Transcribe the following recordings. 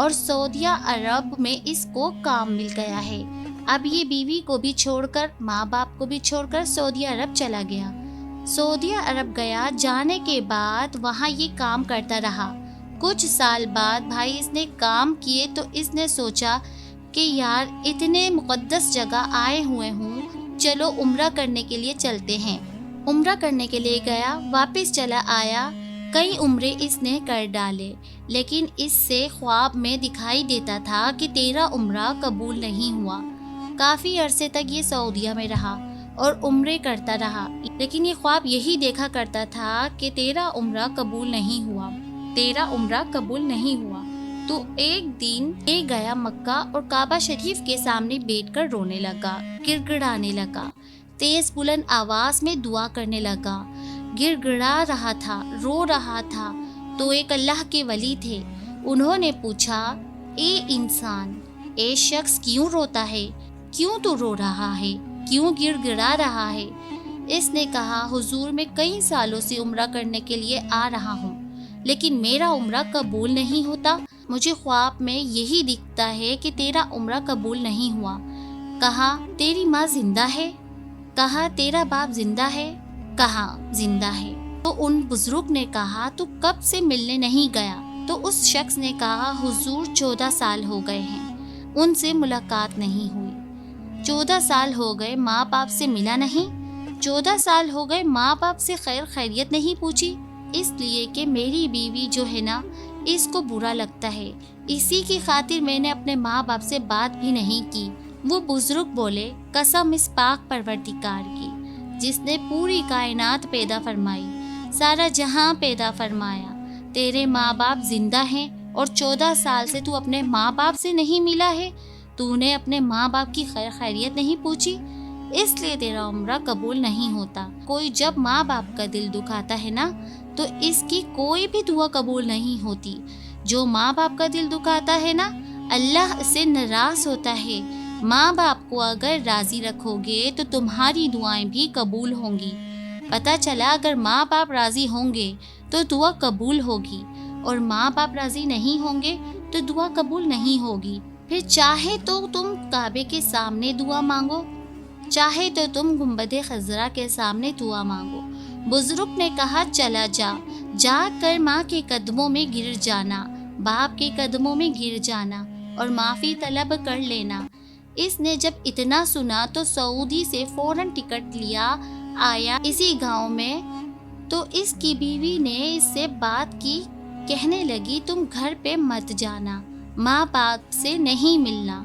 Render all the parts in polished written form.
اور سعودیہ عرب میں اس کو کام مل گیا ہے۔ اب یہ بیوی کو بھی چھوڑ کر، ماں باپ کو بھی چھوڑ کر سعودیہ عرب چلا گیا۔ سعودیہ عرب گیا، جانے کے بعد وہاں یہ کام کرتا رہا۔ کچھ سال بعد بھائی اس نے کام کیے تو اس نے سوچا کہ یار اتنے مقدس جگہ آئے ہوئے ہوں، چلو عمرہ کرنے کے لیے چلتے ہیں۔ عمرہ کرنے کے لیے گیا، واپس چلا آیا۔ کئی عمرے اس نے کر ڈالے، لیکن اس سے خواب میں دکھائی دیتا تھا کہ تیرا عمرہ قبول نہیں ہوا۔ کافی عرصے تک یہ سعودیہ میں رہا اور عمرے کرتا رہا، لیکن یہ خواب یہی دیکھا کرتا تھا کہ تیرا عمرہ قبول نہیں ہوا، تیرا عمرہ قبول نہیں ہوا۔ تو ایک دن یہ گیا مکہ اور کعبہ شریف کے سامنے بیٹھ کر رونے لگا، گڑ گڑانے لگا، تیز بلند آواز میں دعا کرنے لگا، گڑ گڑا رہا تھا، رو رہا تھا۔ تو ایک اللہ کے ولی تھے، انہوں نے پوچھا، اے انسان، اے شخص کیوں روتا ہے؟ کیوں تو رو رہا ہے؟ کیوں گڑ گڑا رہا ہے؟ اس نے کہا، حضور میں کئی سالوں سے عمرہ کرنے کے لیے آ رہا ہوں، لیکن میرا عمرہ قبول نہیں ہوتا۔ مجھے خواب میں یہی دکھتا ہے کہ تیرا عمرہ قبول نہیں ہوا۔ کہا، تیری ماں زندہ ہے؟ کہا، تیرا باپ زندہ ہے؟ کہا، زندہ ہے۔ تو ان بزرگ نے کہا، تو کب سے ملنے نہیں گیا؟ تو اس شخص نے کہا، حضور 14 سال ہو گئے ہیں، ان سے ملاقات نہیں ہوئی۔ 14 سال ہو گئے، ماں باپ سے ملا نہیں؟ 14 سال ہو گئے، ماں باپ سے خیر خیریت نہیں پوچھی؟ اس لیے کہ میری بیوی جو ہے نا، اس کو برا لگتا ہے، اسی کی خاطر میں نے اپنے ماں باپ سے بات بھی نہیں کی۔ وہ بزرگ بولے، قسم اس پاک پروردگار کی جس نے پوری کائنات پیدا فرمائی، سارا جہاں پیدا فرمایا، تیرے ماں باپ زندہ ہیں اور 14 سال سے تو اپنے ماں باپ سے نہیں ملا ہے، تو نے اپنے ماں باپ کی خیر خیریت نہیں پوچھی، اس لیے تیرا عمرہ قبول نہیں ہوتا۔ کوئی جب ماں باپ کا دل دکھاتا ہے نا، تو اس کی کوئی بھی دعا قبول نہیں ہوتی۔ جو ماں باپ کا دل دکھاتا ہے نا، اللہ سے ناراض ہوتا ہے۔ ماں باپ کو اگر راضی رکھو گے تو تمہاری دعائیں بھی قبول ہوں گی۔ پتہ چلا اگر ماں باپ راضی ہوں گے تو دعا قبول ہوگی، اور ماں باپ راضی نہیں ہوں گے تو دعا قبول نہیں ہوگی۔ پھر چاہے تو تم کعبے کے سامنے دعا مانگو، چاہے تو تم گنبد خضرا کے سامنے دعا مانگو۔ بزرگ نے کہا، چلا جا کر ماں کے قدموں میں گر جانا، باپ کے قدموں میں گر جانا اور معافی طلب کر لینا۔ اس نے جب اتنا سنا تو سعودی سے فوراً ٹکٹ لیا، آیا اسی گاؤں میں۔ تو اس کی بیوی نے اس سے بات کی، کہنے لگی، تم گھر پہ مت جانا، ماں باپ سے نہیں ملنا۔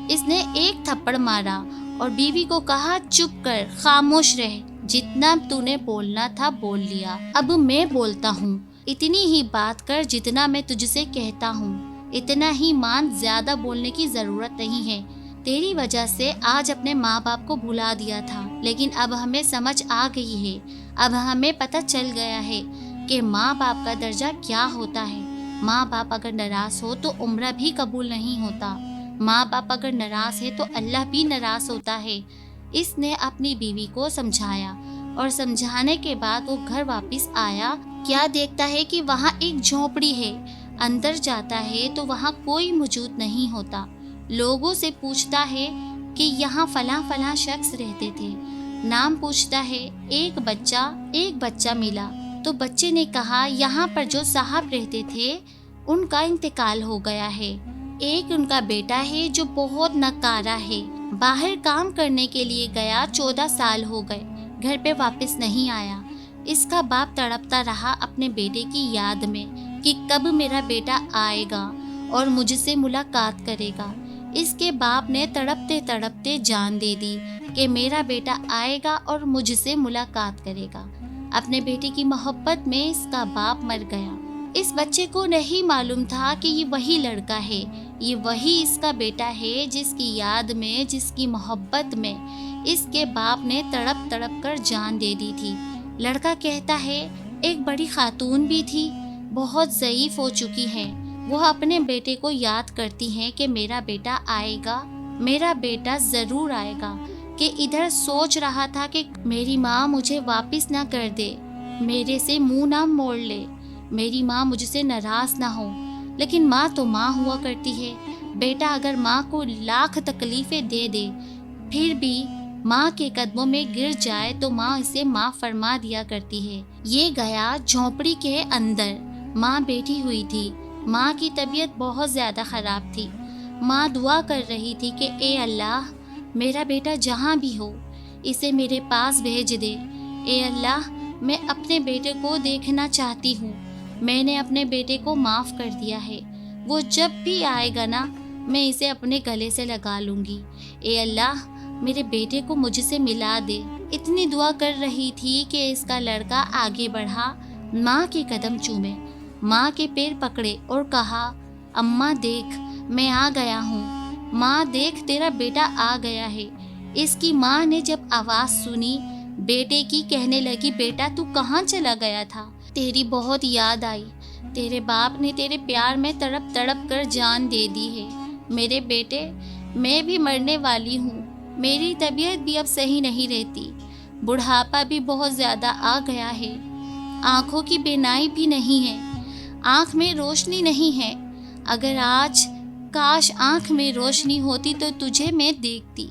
اس نے ایک تھپڑ مارا اور بیوی کو کہا، چپ کر، خاموش رہ، جتنا تو نے بولنا تھا بول لیا، اب میں بولتا ہوں، اتنی ہی بات کر جتنا میں تجھ سے کہتا ہوں، اتنا ہی مان، زیادہ بولنے کی ضرورت نہیں ہے۔ تیری وجہ سے آج اپنے ماں باپ کو بھلا دیا تھا، لیکن اب ہمیں سمجھ آ گئی ہے، اب ہمیں پتہ چل گیا ہے کہ ماں باپ کا درجہ کیا ہوتا ہے۔ ماں باپ اگر ناراض ہو تو عمرہ بھی قبول نہیں ہوتا، ماں باپ اگر ناراض ہے تو اللہ بھی ناراض ہوتا ہے۔ اس نے اپنی بیوی کو سمجھایا، اور سمجھانے کے بعد وہ گھر واپس آیا۔ کیا دیکھتا ہے کہ وہاں ایک جھونپڑی ہے، اندر جاتا ہے تو وہاں کوئی موجود نہیں ہوتا۔ لوگوں سے پوچھتا ہے کہ یہاں فلاں فلاں شخص رہتے تھے، نام پوچھتا ہے، ایک بچہ ملا۔ تو بچے نے کہا، یہاں پر جو صاحب رہتے تھے ان کا انتقال ہو گیا ہے، ایک ان کا بیٹا ہے جو بہت نکارا ہے، باہر کام کرنے کے لیے گیا، 14 سال ہو گئے، گھر پہ واپس نہیں آیا۔ اس کا باپ تڑپتا رہا اپنے بیٹے کی یاد میں کہ کب میرا بیٹا آئے گا اور مجھ سے ملاقات کرے گا۔ اس کے باپ نے تڑپتے تڑپتے جان دے دی کہ میرا بیٹا آئے گا اور مجھ سے ملاقات کرے گا۔ اپنے بیٹے کی محبت میں اس کا باپ مر گیا۔ اس بچے کو نہیں معلوم تھا کہ یہ وہی لڑکا ہے، یہ وہی اس کا بیٹا ہے جس کی یاد میں، جس کی محبت میں اس کے باپ نے تڑپ تڑپ کر جان دے دی تھی۔ لڑکا کہتا ہے، ایک بڑی خاتون بھی تھی، بہت ضعیف ہو چکی ہے، وہ اپنے بیٹے کو یاد کرتی ہیں کہ میرا بیٹا آئے گا، میرا بیٹا ضرور آئے گا، کہ ادھر سوچ رہا تھا کہ میری ماں مجھے واپس نہ کر دے، میرے سے منہ نہ موڑ لے، میری ماں مجھ سے ناراض نہ ہو۔ لیکن ماں تو ماں ہوا کرتی ہے۔ بیٹا اگر ماں کو لاکھ تکلیفیں دے دے پھر بھی ماں کے قدموں میں گر جائے تو ماں اسے معاف فرما دیا کرتی ہے۔ یہ گیا جھونپڑی کے اندر ماں بیٹھی ہوئی تھی۔ ماں کی طبیعت بہت زیادہ خراب تھی۔ ماں دعا کر رہی تھی کہ اے اللہ، میرا بیٹا جہاں بھی ہو اسے میرے پاس بھیج دے۔ اے اللہ، میں اپنے بیٹے کو دیکھنا چاہتی ہوں۔ میں نے اپنے بیٹے کو معاف کر دیا ہے۔ وہ جب بھی آئے گا نا میں اسے اپنے گلے سے لگا لوں گی۔ اے اللہ، میرے بیٹے کو مجھ سے ملا دے۔ اتنی دعا کر رہی تھی کہ اس کا لڑکا آگے بڑھا، ماں کے قدم چومے، ماں کے پیر پکڑے اور کہا، اماں دیکھ میں آ گیا ہوں، ماں دیکھ تیرا بیٹا آ گیا ہے۔ اس کی ماں نے جب آواز سنی بیٹے کی کہنے لگی، بیٹا تو کہاں چلا گیا تھا؟ تیری بہت یاد آئی، تیرے باپ نے تیرے پیار میں تڑپ تڑپ کر جان دے دی ہے۔ میرے بیٹے، میں بھی مرنے والی ہوں، میری طبیعت بھی اب صحیح نہیں رہتی، بڑھاپا بھی بہت زیادہ آ گیا ہے، آنکھوں کی بینائی بھی نہیں ہے، آنکھ میں روشنی نہیں ہے۔ اگر آج کاش آنکھ میں روشنی ہوتی تو تجھے میں دیکھتی،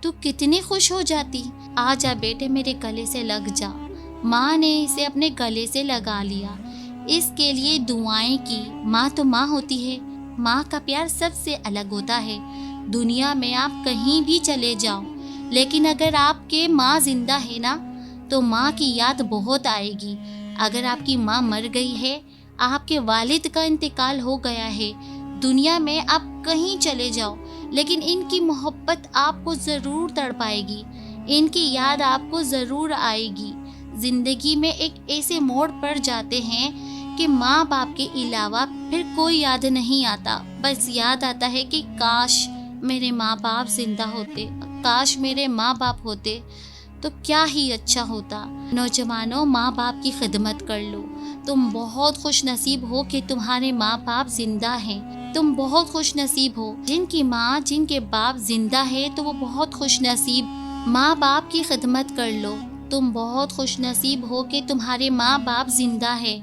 تو کتنی خوش ہو جاتی۔ آ جا بیٹے، میرے گلے سے لگ جا۔ ماں نے اسے اپنے گلے سے لگا لیا، اس کے لیے دعائیں کی۔ ماں تو ماں ہوتی ہے، ماں کا پیار سب سے الگ ہوتا ہے۔ دنیا میں آپ کہیں بھی چلے جاؤ لیکن اگر آپ کے ماں زندہ ہے نا تو ماں کی یاد بہت آئے گی۔ اگر آپ کی ماں مر گئی ہے، آپ کے والد کا انتقال ہو گیا ہے، دنیا میں آپ کہیں چلے جاؤ لیکن ان کی محبت آپ کو ضرور تڑپائے گی، ان کی یاد آپ کو ضرور آئے گی۔ زندگی میں ایک ایسے موڑ پر جاتے ہیں کہ ماں باپ کے علاوہ پھر کوئی یاد نہیں آتا، بس یاد آتا ہے کہ کاش میرے ماں باپ زندہ ہوتے، کاش میرے ماں باپ ہوتے تو کیا ہی اچھا ہوتا۔ نوجوانوں، ماں باپ کی خدمت کر لو، تم بہت خوش نصیب ہو کہ تمہارے ماں باپ زندہ ہیں۔ تم بہت خوش نصیب ہو، جن کی ماں جن کے باپ زندہ ہے تو وہ بہت خوش نصیب۔ ماں باپ کی خدمت کر لو، تم بہت خوش نصیب ہو کہ تمہارے ماں باپ زندہ ہے۔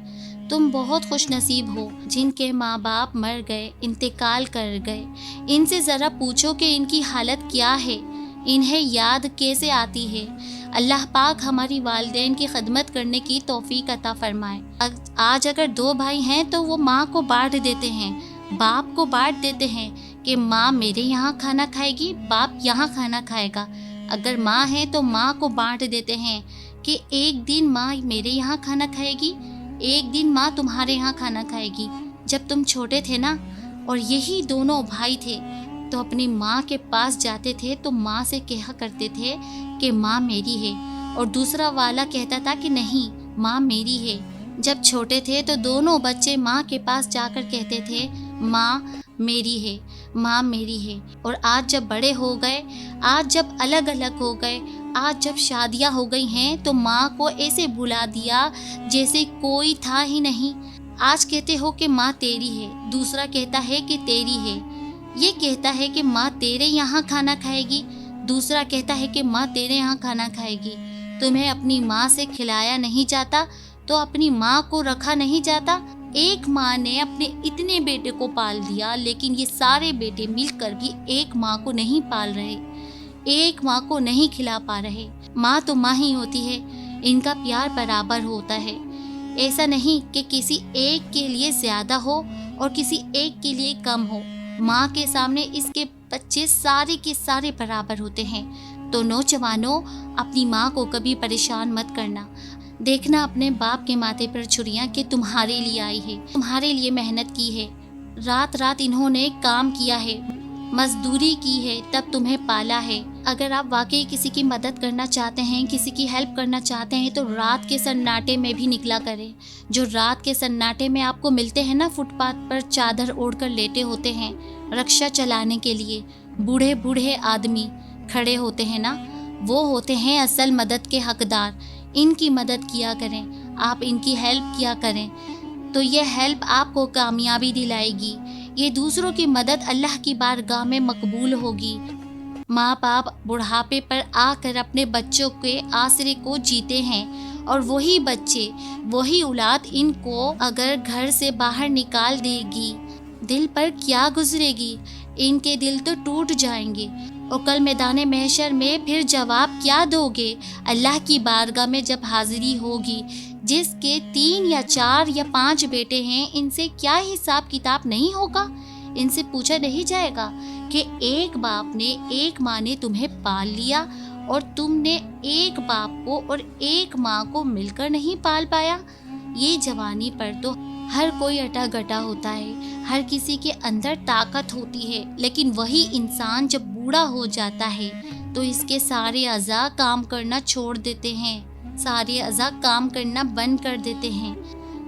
تم بہت خوش نصیب ہو جن کے ماں باپ مر گئے، انتقال کر گئے۔ ان سے ذرا پوچھو کہ ان کی حالت کیا ہے، انہیں یاد کیسے آتی ہے۔ اللہ پاک ہماری والدین کی خدمت کرنے کی توفیق عطا فرمائے۔ آج اگر دو بھائی ہیں تو وہ ماں کو بانٹ دیتے ہیں، باپ کو بانٹ دیتے ہیں کہ ماں میرے یہاں کھانا کھائے گی، باپ یہاں کھانا کھائے گا۔ اگر ماں ہے تو ماں کو بانٹ دیتے ہیں کہ ایک دن ماں میرے یہاں کھانا کھائے گی، ایک دن ماں تمہارے یہاں کھانا کھائے گی۔ جب تم چھوٹے تھے نا اور یہی دونوں بھائی تھے تو اپنی ماں کے پاس جاتے تھے تو ماں سے کہا کرتے تھے کہ ماں میری ہے، اور دوسرا والا کہتا تھا کہ نہیں، ماں میری ہے۔ جب چھوٹے تھے تو دونوں بچے ماں کے پاس جا کر کہتے تھے ماں میری ہے، ماں میری ہے۔ اور آج جب بڑے ہو گئے، آج جب الگ الگ ہو گئے، آج جب شادیاں ہو گئی ہیں تو ماں کو ایسے بھلا دیا جیسے کوئی تھا ہی نہیں۔ آج کہتے ہو کہ ماں تیری ہے، دوسرا کہتا ہے کہ تیری ہے۔ یہ کہتا ہے کہ ماں تیرے یہاں کھانا کھائے گی، دوسرا کہتا ہے کہ ماں تیرے یہاں کھانا کھائے گی۔ تمہیں اپنی ماں سے کھلایا نہیں جاتا تو اپنی ماں کو رکھا نہیں جاتا۔ ایک ماں نے اپنے اتنے بیٹے کو پال دیا لیکن یہ سارے بیٹے مل کر بھی ایک ماں کو نہیں پال رہے، ایک ماں کو نہیں کھلا پا رہے۔ ماں تو ماں ہی ہوتی ہے، ان کا پیار برابر ہوتا ہے۔ ایسا نہیں کہ کسی ایک کے لیے زیادہ ہو اور کسی ایک کے لیے کم ہو۔ ماں کے سامنے اس کے بچے سارے کے سارے برابر ہوتے ہیں۔ تو نوجوانوں، اپنی ماں کو کبھی پریشان مت کرنا۔ دیکھنا اپنے باپ کے ماتھے پر چھریاں کہ تمہارے لیے آئی ہے، تمہارے لیے محنت کی ہے، رات رات انہوں نے کام کیا ہے، مزدوری کی ہے، تب تمہیں پالا ہے۔ اگر آپ واقعی کسی کی مدد کرنا چاہتے ہیں، کسی کی ہیلپ کرنا چاہتے ہیں تو رات کے سناٹے میں بھی نکلا کریں۔ جو رات کے سناٹے میں آپ کو ملتے ہیں نا، فٹ پاتھ پر چادر اوڑھ کر لیٹے ہوتے ہیں رکشا چلانے کے لیے، بوڑھے بوڑھے آدمی کھڑے ہوتے ہیں نا، وہ ہوتے ہیں اصل مدد کے حقدار۔ ان کی مدد کیا کریں، آپ ان کی ہیلپ کیا کریں تو یہ ہیلپ آپ کو کامیابی دلائے گی۔ یہ دوسروں کی مدد اللہ کی بارگاہ میں مقبول ہوگی۔ ماں باپ بڑھاپے پر آ کر اپنے بچوں کے آسرے کو جیتے ہیں، اور وہی بچے، وہی اولاد ان کو اگر گھر سے باہر نکال دے گی دل پر کیا گزرے گی، ان کے دل تو ٹوٹ جائیں گے، اور کل میدان محشر میں پھر جواب کیا دو گے؟ اللہ کی بارگاہ میں جب حاضری ہوگی، جس کے 3 یا 4 یا 5 بیٹے ہیں، ان سے کیا حساب کتاب نہیں ہوگا؟ ان سے پوچھا نہیں جائے گا کہ ایک باپ نے، ایک ماں نے تمہیں پال لیا اور تم نے ایک باپ کو اور ایک ماں کو مل کر نہیں پال پایا؟ یہ جوانی پر تو ہر کوئی اٹا گٹا ہوتا ہے، ہر کسی کے اندر طاقت ہوتی ہے، لیکن وہی انسان جب بوڑھا ہو جاتا ہے تو اس کے سارے اعضاء کام کرنا چھوڑ دیتے ہیں، سارے اعضاء کام کرنا بند کر دیتے ہیں،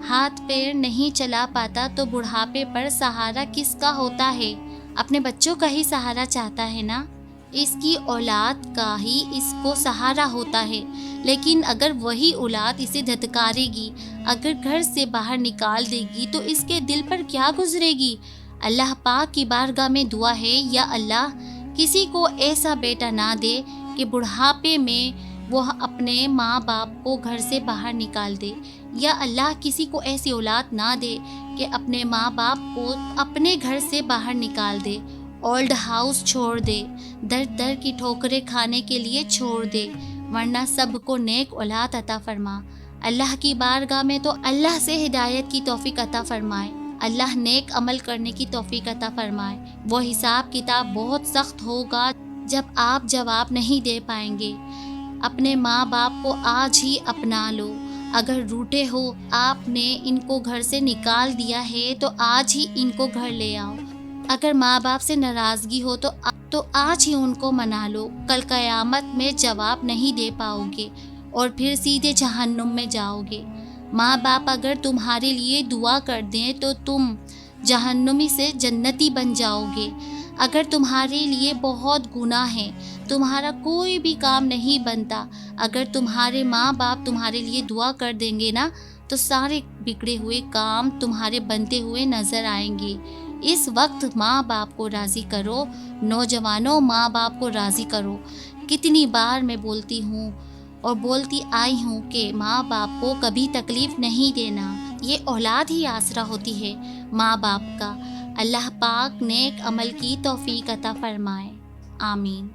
ہاتھ پیر نہیں چلا پاتا، تو بڑھاپے پر سہارا کس کا ہوتا ہے؟ اپنے بچوں کا ہی سہارا چاہتا ہے نا، اس کی اولاد کا ہی اس کو سہارا ہوتا ہے، لیکن اگر وہی اولاد اسے دھتکارے گی، اگر گھر سے باہر نکال دے گی، تو اس کے دل پر کیا گزرے گی؟ اللہ پاک کی بارگاہ میں دعا ہے، یا اللہ کسی کو ایسا بیٹا نہ دے کہ بڑھاپے میں وہ اپنے ماں باپ کو گھر سے باہر نکال دے، یا اللہ کسی کو ایسی اولاد نہ دے کہ اپنے ماں باپ کو اپنے گھر سے باہر نکال دے، اولڈ ہاؤس چھوڑ دے، در در کی ٹھوکریں کھانے کے لیے چھوڑ دے، ورنہ سب کو نیک اولاد عطا فرما۔ اللہ کی بارگاہ میں تو اللہ سے ہدایت کی توفیق عطا فرمائے، اللہ نیک عمل کرنے کی توفیق عطا فرمائے۔ وہ حساب کتاب بہت سخت ہوگا جب آپ جواب نہیں دے پائیں گے۔ اپنے ماں باپ کو آج ہی اپنا لو، اگر روٹھے ہو، آپ نے ان کو گھر سے نکال دیا ہے تو آج ہی ان کو گھر لے آؤ، اگر ماں باپ سے ناراضگی ہو تو آج ہی ان کو منا لو، کل قیامت میں جواب نہیں دے پاؤ گے اور پھر سیدھے جہنم میں جاؤ گے۔ ماں باپ اگر تمہارے لیے دعا کر دیں تو تم جہنمی سے جنتی بن جاؤ گے۔ اگر تمہارے لیے بہت گناہ ہیں، تمہارا کوئی بھی کام نہیں بنتا، اگر تمہارے ماں باپ تمہارے لیے دعا کر دیں گے نا، تو سارے بگڑے ہوئے کام تمہارے بنتے ہوئے نظر آئیں گے۔ اس وقت ماں باپ کو راضی کرو، نوجوانوں ماں باپ کو راضی کرو۔ کتنی بار میں بولتی ہوں اور بولتی آئی ہوں کہ ماں باپ کو کبھی تکلیف نہیں دینا، یہ اولاد ہی آسرا ہوتی ہے ماں باپ کا۔ اللہ پاک نیک عمل کی توفیق عطا فرمائے، آمین۔